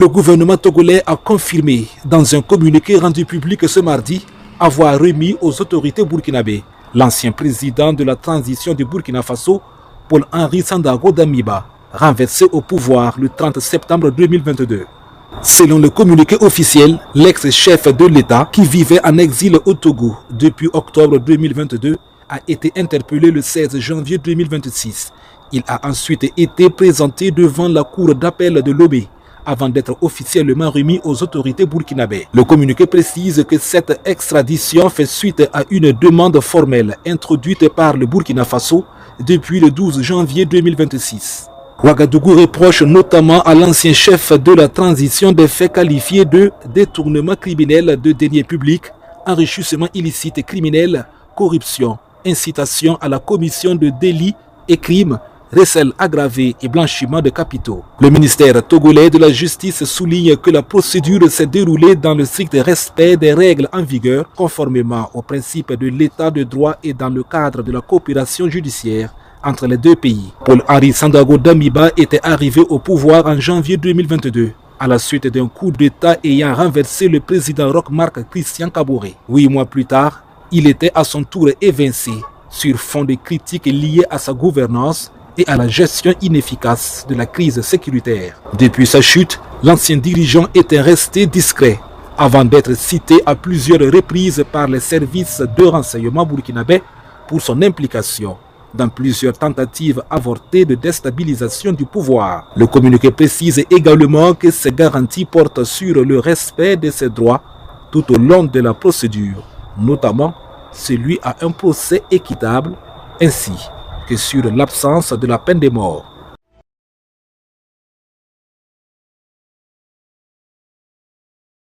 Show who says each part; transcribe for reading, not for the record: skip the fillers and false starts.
Speaker 1: Le gouvernement togolais a confirmé dans un communiqué rendu public ce mardi avoir remis aux autorités burkinabées l'ancien président de la transition du Burkina Faso, Paul-Henri Sandaogo Damiba, renversé au pouvoir le 30 septembre 2022. Selon le communiqué officiel, l'ex-chef de l'État, qui vivait en exil au Togo depuis octobre 2022, a été interpellé le 16 janvier 2026. Il a ensuite été présenté devant la cour d'appel de Lomé avant d'être officiellement remis aux autorités burkinabées. Le communiqué précise que cette extradition fait suite à une demande formelle introduite par le Burkina Faso depuis le 12 janvier 2026. Ouagadougou reproche notamment à l'ancien chef de la transition des faits qualifiés de détournement criminel de deniers publics, enrichissement illicite criminel, corruption, incitation à la commission de délits et crimes, recel aggravé et blanchiment de capitaux. Le ministère togolais de la Justice souligne que la procédure s'est déroulée dans le strict respect des règles en vigueur, conformément aux principes de l'état de droit et dans le cadre de la coopération judiciaire entre les deux pays. Paul-Henri Sandaogo Damiba était arrivé au pouvoir en janvier 2022, à la suite d'un coup d'État ayant renversé le président Roch-Marc Christian Kaboré. 8 mois plus tard, il était à son tour évincé sur fond de critiques liées à sa gouvernance et à la gestion inefficace de la crise sécuritaire. Depuis sa chute, l'ancien dirigeant était resté discret avant d'être cité à plusieurs reprises par les services de renseignement burkinabés pour son implication dans plusieurs tentatives avortées de déstabilisation du pouvoir. Le communiqué précise également que ces garanties portent sur le respect de ses droits tout au long de la procédure, notamment celui à un procès équitable, ainsi que sur l'absence de la peine de mort.